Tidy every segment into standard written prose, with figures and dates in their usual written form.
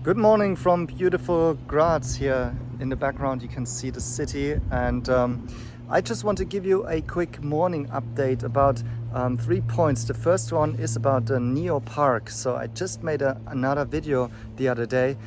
Good morning from beautiful Graz. Here in the background you can see the city, and I just want to give you a quick morning update about 3 points. The first one is about the NIO park. So I just made another video the other day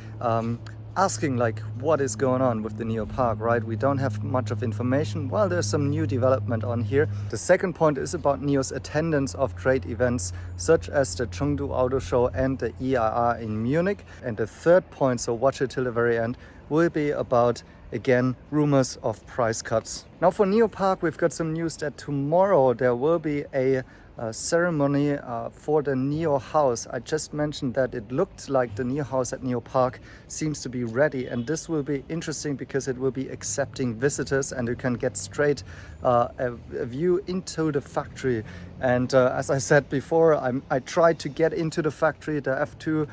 asking like what is going on with the NIO park, right? We don't have much of information. Well, there's some new development on here. The second point is about NIO's attendance of trade events such as the Chengdu Auto Show and the EIR in Munich. And the third point, so watch it till the very end, will be about, again, rumors of price cuts. Now for NIO Park, we've got some news that tomorrow there will be a ceremony for the NIO house. I just mentioned that it looked like the NIO house at NIO Park seems to be ready, and this will be interesting because it will be accepting visitors and you can get straight a view into the factory. And as I said before, I tried to get into the factory, the F2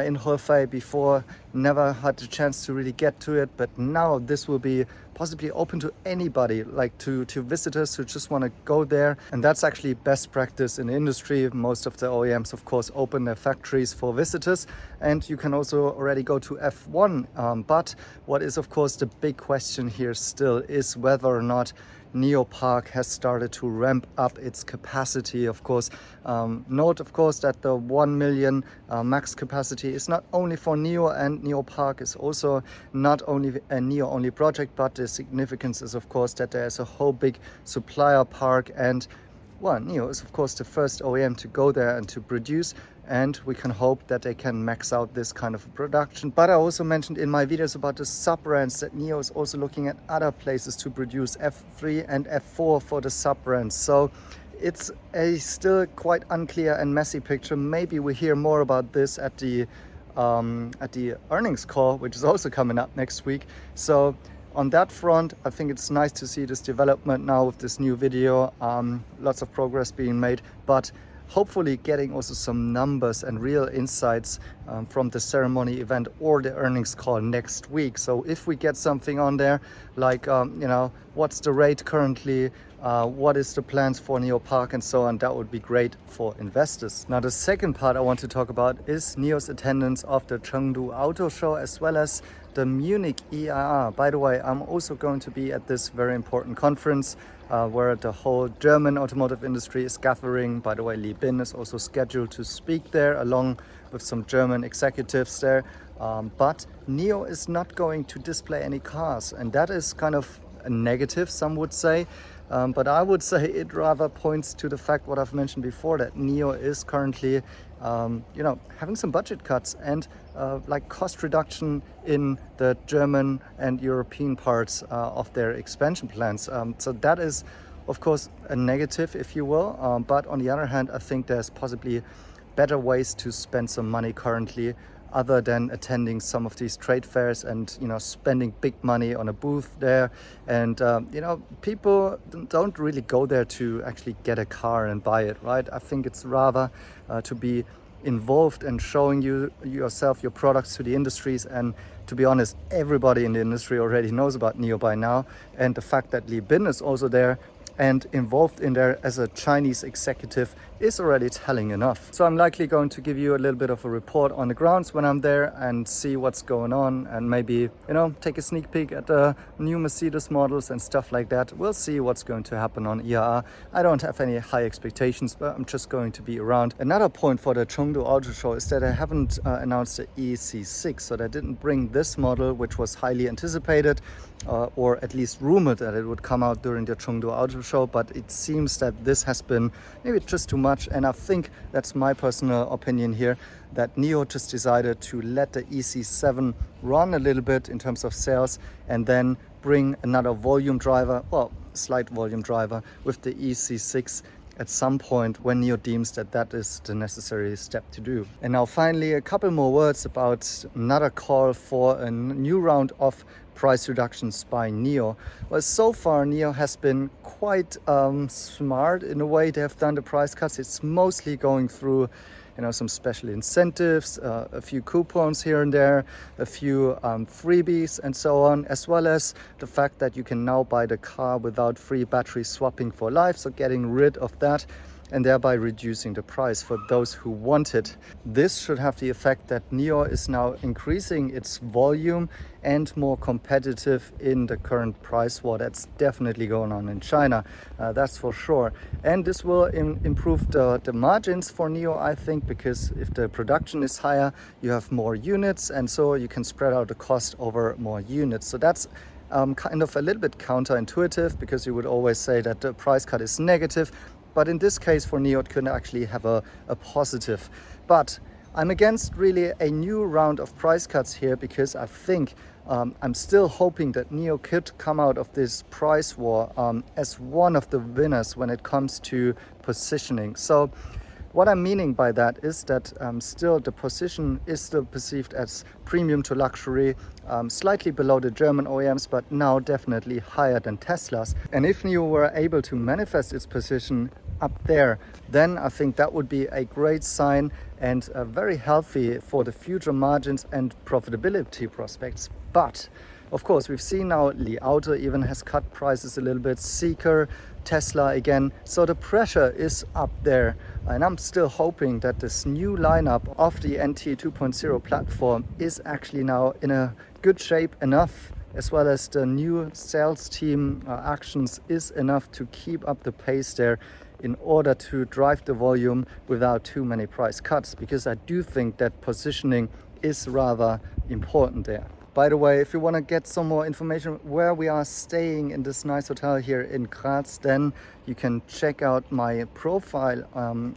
in Hefei before, never had the chance to really get to it, but now this will be possibly open to anybody, like to visitors who just want to go there. And that's actually best practice in the industry. Most of the OEMs of course open their factories for visitors, and you can also already go to F1, but what is of course the big question here still is whether or not NIO Park has started to ramp up its capacity. Of course, note of course that the 1 million max capacity is not only for NIO, and NIO Park is also not only a NIO only project, but the significance is of course that there is a whole big supplier park, and well, NIO is of course the first OEM to go there and to produce, and we can hope that they can max out this kind of production. But I also mentioned in my videos about the sub-brands that NIO is also looking at other places to produce F3 and F4 for the sub-brands. So it's a still quite unclear and messy picture. Maybe we hear more about this at the earnings call, which is also coming up next week. So on that front, I think it's nice to see this development now with this new video. Lots of progress being made, but hopefully getting also some numbers and real insights from the ceremony event or the earnings call next week. So if we get something on there, like what's the rate currently, what is the plans for NIO Park and so on, that would be great for investors. Now the second part I want to talk about is NIO's attendance of the Chengdu Auto Show as well as the Munich EIR. By the way, I'm also going to be at this very important conference where the whole German automotive industry is gathering. By the way, Li Bin is also scheduled to speak there along with some German executives there. But NIO is not going to display any cars, and that is kind of a negative, some would say. But I would say it rather points to the fact what I've mentioned before, that NIO is currently having some budget cuts and like cost reduction in the German and European parts of their expansion plans. So that is of course a negative, if you will, but on the other hand I think there's possibly better ways to spend some money currently other than attending some of these trade fairs and spending big money on a booth there. And people don't really go there to actually get a car and buy it, right? I think it's rather to be involved and showing yourself, your products to the industries. And to be honest, everybody in the industry already knows about NIO by now, and the fact that Li Bin is also there and involved in there as a Chinese executive is already telling enough. So I'm likely going to give you a little bit of a report on the grounds when I'm there and see what's going on, and maybe take a sneak peek at the new Mercedes models and stuff like that. We'll see what's going to happen on EIR. I don't have any high expectations, but I'm just going to be around. Another point for the Chengdu Auto Show is that I haven't announced the EC6, so they didn't bring this model, which was highly anticipated, or at least rumored that it would come out during the Chengdu Auto Show, but it seems that this has been maybe just too much. And I think that's my personal opinion here, that NIO just decided to let the EC7 run a little bit in terms of sales and then bring another volume driver, well, slight volume driver with the EC6 at some point when NIO deems that that is the necessary step to do. And now finally a couple more words about another call for a new round of price reductions by NIO. Well, so far NIO has been quite smart in the way they have done the price cuts. It's mostly going through some special incentives, a few coupons here and there, a few freebies and so on, as well as the fact that you can now buy the car without free battery swapping for life, so getting rid of that. and thereby reducing the price for those who want it. This should have the effect that NIO is now increasing its volume and more competitive in the current price war that's definitely going on in China, that's for sure. And this will improve the margins for NIO, I think, because if the production is higher, you have more units, and so you can spread out the cost over more units. So that's kind of a little bit counterintuitive, because you would always say that the price cut is negative, but in this case for NIO it could actually have a positive. But I'm against really a new round of price cuts here, because I think I'm still hoping that NIO could come out of this price war as one of the winners when it comes to positioning. So what I'm meaning by that is that still the position is still perceived as premium to luxury, slightly below the German OEMs, but now definitely higher than Tesla's. And if NIO were able to manifest its position up there, then I think that would be a great sign and very healthy for the future margins and profitability prospects. But of course, we've seen now Li Auto even has cut prices a little bit, Zeekr, Tesla again. So the pressure is up there. And I'm still hoping that this new lineup of the NT 2.0 platform is actually now in a good shape enough, as well as the new sales team actions is enough to keep up the pace there in order to drive the volume without too many price cuts, because I do think that positioning is rather important there. By the way, if you want to get some more information where we are staying in this nice hotel here in Graz, then you can check out my profile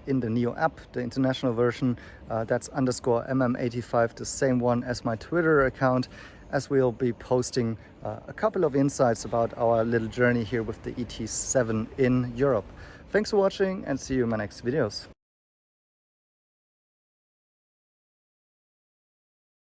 in the NIO app, the international version. That's _mm85, the same one as my Twitter account, as we'll be posting a couple of insights about our little journey here with the ET7 in Europe. Thanks for watching, and see you in my next videos.